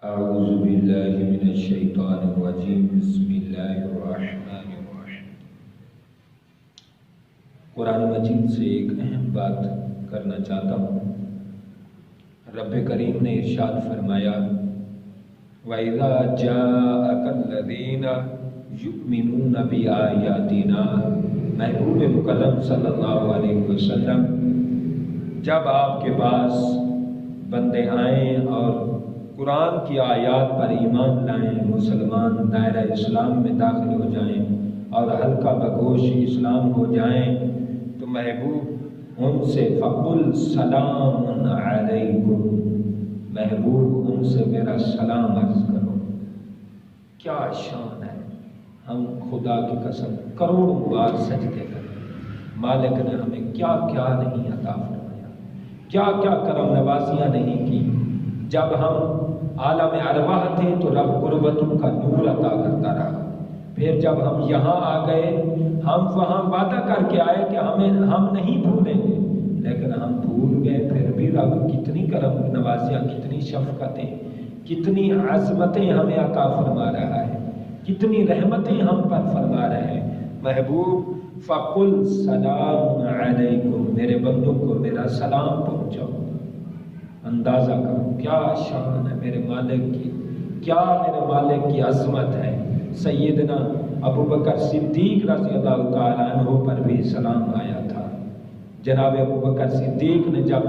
اعوذ باللہ من الشیطان الرجیم بسم اللہ الرحمن الرحیم۔ قرآن مجید سے ایک اہم بات کرنا چاہتا ہوں۔ رب کریم نے ارشاد فرمایا وَإِذَا جَاءَكَ الَّذِينَ يُؤْمِنُونَ بِآيَاتِنَا، محبوب مکرم صلی اللہ علیہ وسلم، جب آپ کے پاس بندے آئیں اور قرآن کی آیات پر ایمان لائیں، مسلمان دائرہ اسلام میں داخل ہو جائیں اور حلقہ بگوش اسلام ہو جائیں، تو محبوب ان سے فقل سلام علیکم، محبوب ان سے میرا سلام عرض کرو۔ کیا شان ہے! ہم خدا کی قسم کروڑوں بار سجدے کریں، مالک نے ہمیں کیا کیا نہیں عطا فرمایا، کیا کیا کرم نوازیاں نہیں کی۔ جب ہم عالم ارواح تھے تو رب قربتوں کا نور عطا کرتا رہا، پھر جب ہم یہاں آ گئے، ہم وہاں وعدہ کر کے آئے کہ ہم نہیں بھولیں گے، لیکن ہم بھول گئے۔ پھر بھی رب کتنی کرم نوازیاں، کتنی شفقتیں، کتنی عظمتیں ہمیں عطا فرما رہا ہے، کتنی رحمتیں ہم پر فرما رہے ہیں۔ محبوب فقل سلام علیکم، میرے بندوں کو میرا سلام پہنچاؤ۔ اندازہ کرو کیا شان ہے میرے مالک کی، کیا میرے مالک کی عظمت ہے۔ سیدنا ابوبکر صدیق رضی اللہ تعالیٰ عنہ پر بھی سلام آیا تھا۔ جناب ابوبکر صدیق نے جب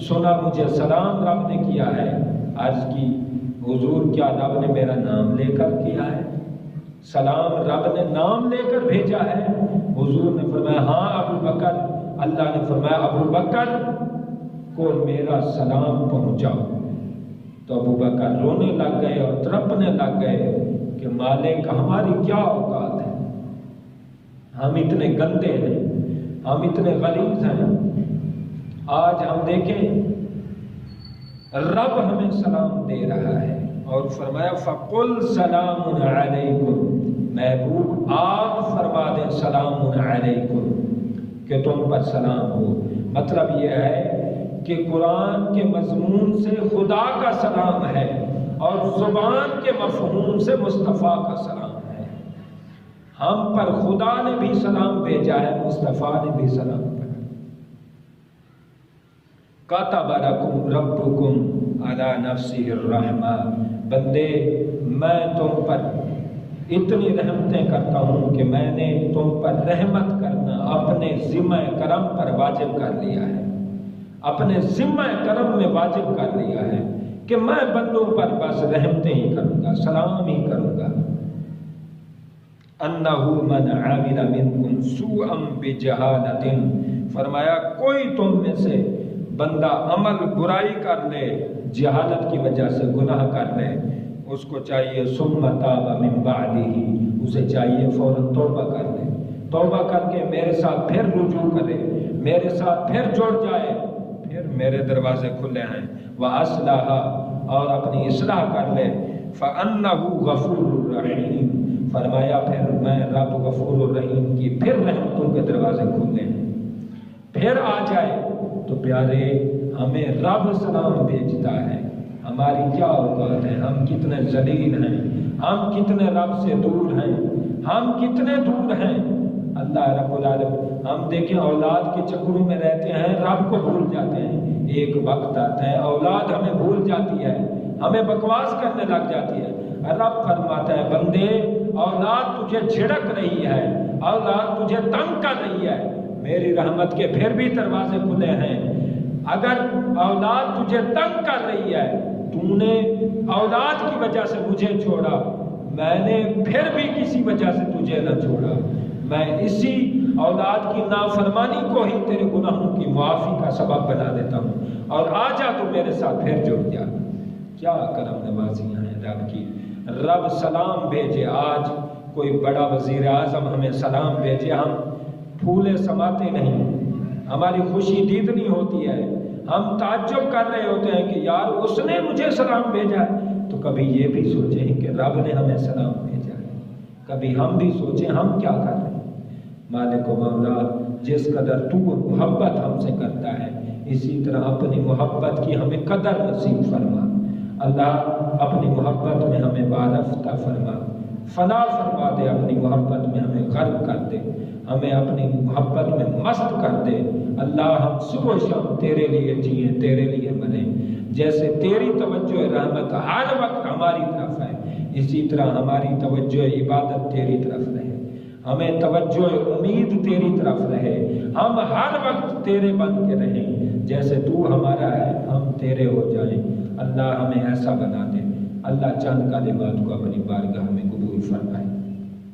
سنا مجھے سلام رب نے کیا ہے، عرض کی حضور کیا رب نے میرا نام لے کر کیا ہے؟ سلام رب نے نام لے کر بھیجا ہے؟ حضور نے فرمایا ہاں ابوبکر، اللہ نے فرمایا ابوبکر کو میرا سلام پہنچاؤ۔ تو ابوبکر رونے لگ گئے اور تڑپنے لگ گئے کہ مالک ہماری کیا اوقات ہے، ہم اتنے گندے ہیں، ہم اتنے غلیظ ہیں۔ آج ہم دیکھیں رب ہمیں سلام دے رہا ہے اور فرمایا فقل سلام علیکم، محبوب آپ فرما دیں سلام علیکم کہ تم پر سلام ہو۔ مطلب یہ ہے کہ قرآن کے مضمون سے خدا کا سلام ہے اور زبان کے مفہوم سے مصطفیٰ کا سلام ہے۔ ہم پر خدا نے بھی سلام بھیجا ہے، مصطفیٰ نے بھی سلام پڑھا۔ کاتب لکم ربکم علی نفسہ الرحمہ، بندے میں تم پر اتنی رحمتیں کرتا ہوں کہ میں نے تم پر رحمت کرنا اپنے ذمہ کرم پر واجب کر لیا ہے، اپنے ذمہ کرم میں واجب کر لیا ہے کہ میں بندوں پر بس رحمتیں ہی کروں گا، سلام ہی کروں گا۔ انہ من عمل منکم سوءا بجہالۃ، فرمایا کوئی تم میں سے بندہ عمل برائی کر لے، جہالت کی وجہ سے گناہ کر لے، اس کو چاہیے ثم تاب من بعدہ، اسے چاہیے فوراً توبہ کر لے، توبہ کر کے میرے ساتھ پھر رجوع کرے، میرے ساتھ پھر جڑ جائے، پھر میرے دروازے کھلے ہیں، وَأَصْلَحَ، اور اپنی اصلاح کر لے، فَأَنَّهُ غَفُورٌ رَحِيمٌ، فرمایا پھر میں رب غفور الرحیم کی پھر رحمتوں کے دروازے کھلے ہیں، پھر آ جائے۔ تو پیارے ہمیں رب سلام بھیجتا ہے، ہماری کیا اوقات ہے، ہم کتنے ذلیل ہیں، ہم کتنے رب سے دور ہیں، ہم کتنے دور ہیں۔ اللہ رب العالمین، ہم دیکھیں اولاد کے چکروں میں رہتے ہیں، رب کو بھول جاتے ہیں۔ ایک وقت آتا ہے اولاد ہمیں بھول جاتی ہے، ہمیں بکواس کرنے لگ جاتی ہے۔ رب فرماتا ہے بندے اولاد تجھے جھڑک رہی ہے، اولاد تجھے تنگ کر رہی ہے، میری رحمت کے پھر بھی دروازے کھلے ہیں۔ اگر اولاد تجھے تنگ کر رہی ہے، تو نے اولاد کی وجہ سے مجھے چھوڑا، میں نے پھر بھی کسی وجہ سے تجھے نہ چھوڑا، میں اسی اولاد کی نافرمانی کو ہی تیرے گناہوں کی معافی کا سبب بنا دیتا ہوں، اور آ جا تو میرے ساتھ پھر جڑ جا۔ کیا کرم نوازیاں ہیں رب کی۔ رب سلام بھیجے، آج کوئی بڑا وزیر اعظم ہمیں سلام بھیجے، ہم پھولے سماتے نہیں، ہماری خوشی دیدنی ہوتی ہے، ہم تعجب کر رہے ہوتے ہیں کہ یار اس نے مجھے سلام بھیجا ہے۔ تو کبھی یہ بھی سوچیں کہ رب نے ہمیں سلام بھیجا ہے، کبھی ہم بھی سوچیں ہم کیا کر رہے ہیں۔ مالک و مولا، جس قدر تو محبت ہم سے کرتا ہے، اسی طرح اپنی محبت کی ہمیں قدر نصیب فرما، اللہ اپنی محبت میں ہمیں بارفتہ فرما، فنا فرما دے، اپنی محبت میں ہمیں غرق کر دے، ہمیں اپنی محبت میں مست کر دے۔ اللہ ہم صبح و شام تیرے لیے جئیں، تیرے لیے مریں، جیسے تیری توجہ رحمت ہر وقت ہماری طرف ہے، اسی طرح ہماری توجہ عبادت تیری طرف رہے، ہمیں توجہ امید تیری طرف رہے، ہم ہر وقت تیرے بن کے رہیں، جیسے تو ہمارا ہے ہم تیرے ہو جائیں۔ اللہ ہمیں ایسا بنا دے۔ اللہ چند کلمات کو اپنی بارگاہ میں قبول فرمائے۔